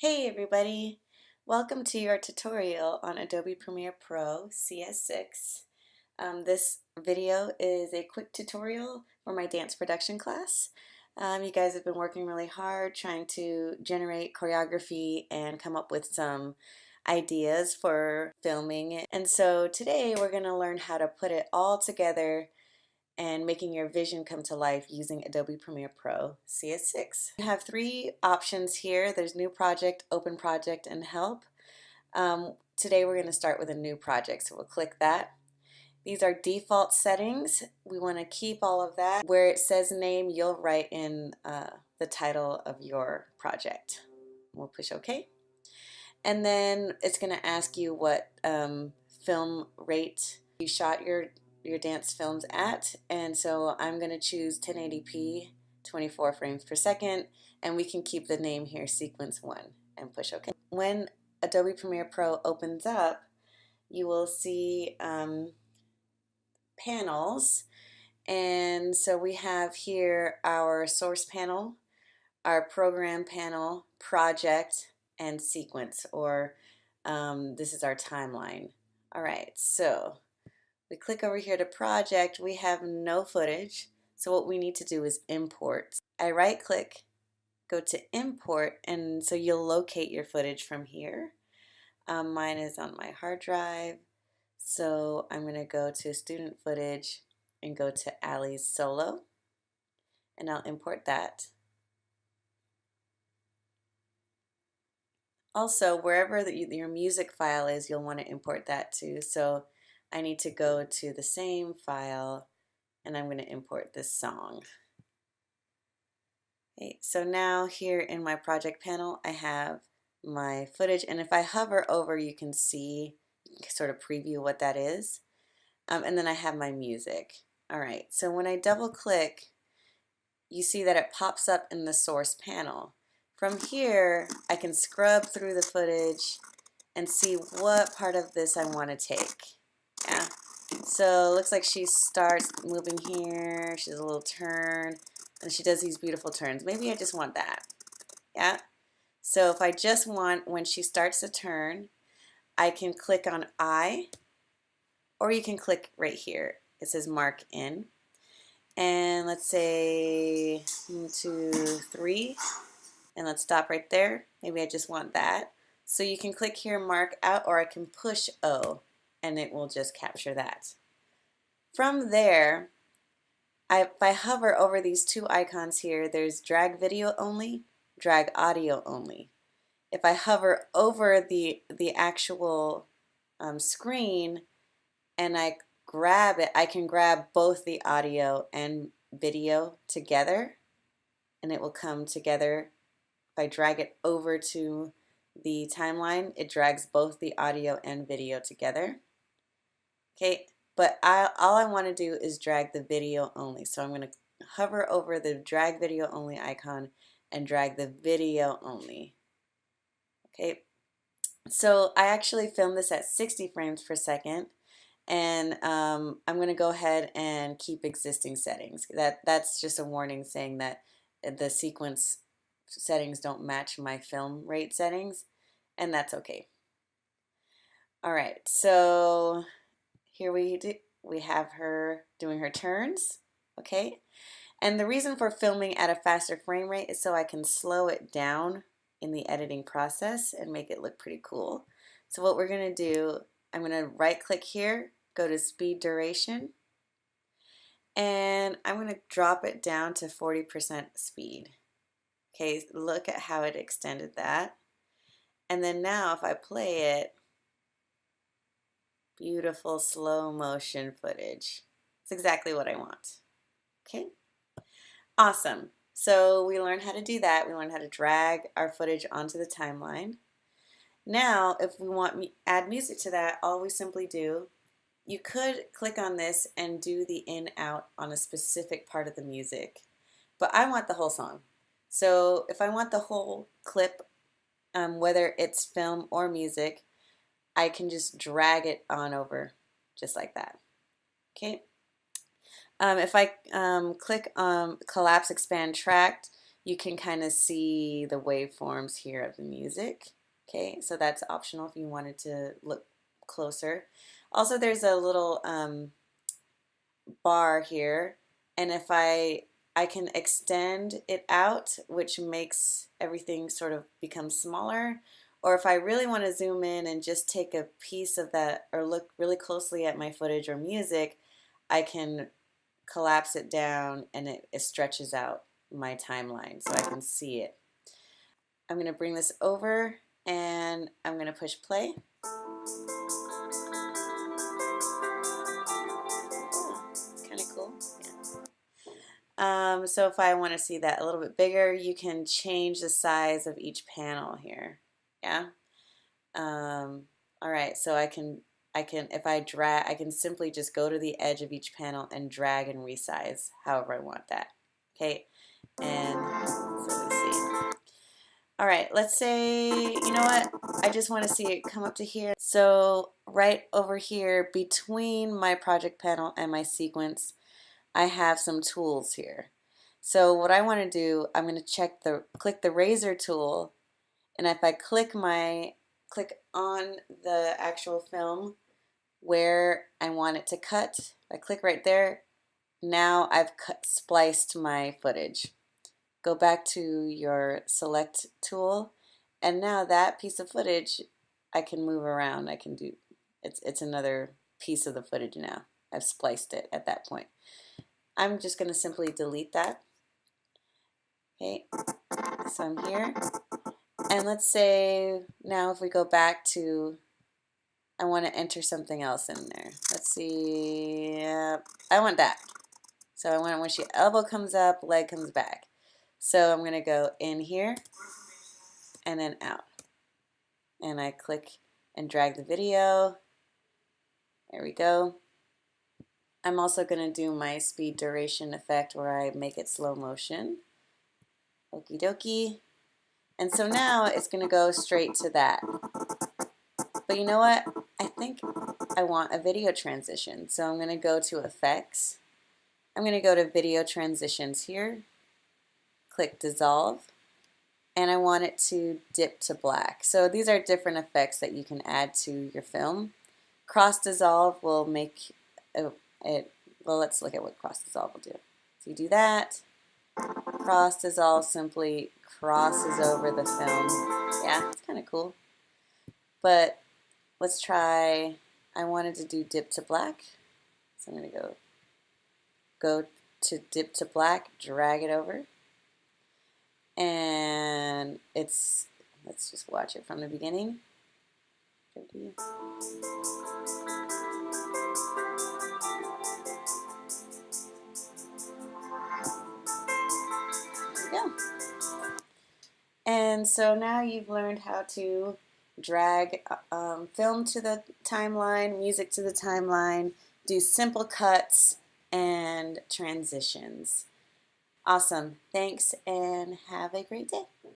Hey everybody! Welcome to your tutorial on Adobe Premiere Pro CS6. This video is a quick tutorial for my dance production class. You guys have been working really hard trying to generate choreography and come up with some ideas for filming. And so today we're going to learn how to put it all together and making your vision come to life using Adobe Premiere Pro CS6. You have three options here. There's New Project, Open Project, and Help. Today we're going to start with a new project, so we'll click that. These are default settings. We want to keep all of that. Where it says name, you'll write in the title of your project. We'll push OK. And then it's going to ask you what film rate you shot your dance films at, and so I'm going to choose 1080p 24 frames per second, and we can keep the name here sequence 1 and push OK. When Adobe Premiere Pro opens up, you will see panels, and so we have here our source panel, our program panel, project, and sequence, or this is our timeline. Alright, so we click over here to project. We have no footage, so what we need to do is import. I right click, go to import, and so you'll locate your footage from here. Mine is on my hard drive, so I'm going to go to student footage and go to Allie's solo, and I'll import that. Also, wherever your music file is, you'll want to import that too. So I need to go to the same file, and I'm going to import this song. Okay, so now here in my project panel, I have my footage, and if I hover over, you can see, sort of preview what that is. And then I have my music. All right, so when I double click, you see that it pops up in the source panel. From here, I can scrub through the footage and see what part of this I want to take. Yeah. So it looks like she starts moving here, she does a little turn, and she does these beautiful turns. Maybe I just want that. Yeah. So if I just want when she starts to turn, I can click on I, or you can click right here. It says mark in. And let's say 1, 2, 3. And let's stop right there. Maybe I just want that. So you can click here, mark out, or I can push O, and it will just capture that. From there, if I hover over these two icons here, there's drag video only, drag audio only. If I hover over the actual screen and I grab it, I can grab both the audio and video together, and it will come together. If I drag it over to the timeline, it drags both the audio and video together. Okay, but all I want to do is drag the video only. So I'm going to hover over the drag video only icon and drag the video only. Okay, so I actually filmed this at 60 frames per second, and I'm going to go ahead and keep existing settings. That's just a warning saying that the sequence settings don't match my film rate settings, and that's okay. All right, so here we have her doing her turns, okay? And the reason for filming at a faster frame rate is so I can slow it down in the editing process and make it look pretty cool. So what we're going to do, I'm going to right click here, go to speed duration, and I'm going to drop it down to 40% speed. Okay, look at how it extended that. And then now if I play it, beautiful slow motion footage. It's exactly what I want. Okay, awesome. So we learned how to do that. We learned how to drag our footage onto the timeline. Now, if we want add music to that, all we simply do, you could click on this and do the in-out on a specific part of the music, but I want the whole song. So if I want the whole clip, whether it's film or music, I can just drag it on over just like that. Okay. If I click collapse expand track, you can kind of see the waveforms here of the music. Okay, so that's optional if you wanted to look closer. Also, there's a little bar here, and if I can extend it out, which makes everything sort of become smaller, or if I really want to zoom in and just take a piece of that or look really closely at my footage or music, I can collapse it down and it stretches out my timeline so I can see it. I'm going to bring this over and I'm going to push play. Kind of cool. Yeah. So if I want to see that a little bit bigger, you can change the size of each panel here. Yeah. All right. So if I drag, I can simply just go to the edge of each panel and drag and resize however I want that. Okay. And so let's see. All right, let's say, you know what? I just want to see it come up to here. So right over here between my project panel and my sequence, I have some tools here. So what I want to do, I'm going to click the razor tool, and if I click on the actual film where I want it to cut, I click right there. Now I've spliced my footage. Go back to your select tool, and now that piece of footage I can move around. I can do it's another piece of the footage now. I've spliced it at that point. I'm just going to simply delete that. Okay, so I'm here, and let's say now if we go back to, I want to enter something else in there. Let's see, I want that. So I want when she elbow comes up, leg comes back. So I'm going to go in here and then out. And I click and drag the video. There we go. I'm also going to do my speed duration effect where I make it slow motion. Okie dokie. And so now it's going to go straight to that. But you know what? I think I want a video transition. So I'm going to go to Effects. I'm going to go to Video Transitions here. Click Dissolve. And I want it to dip to black. So these are different effects that you can add to your film. Cross dissolve will make it, well, let's look at what cross dissolve will do. So you do that. Cross dissolve simply crosses over the film. Yeah, it's kind of cool. But let's try, I wanted to do dip to black. So I'm going to go to dip to black, drag it over. And let's just watch it from the beginning. There we go. And so now you've learned how to drag film to the timeline, music to the timeline, do simple cuts and transitions. Awesome. Thanks and have a great day.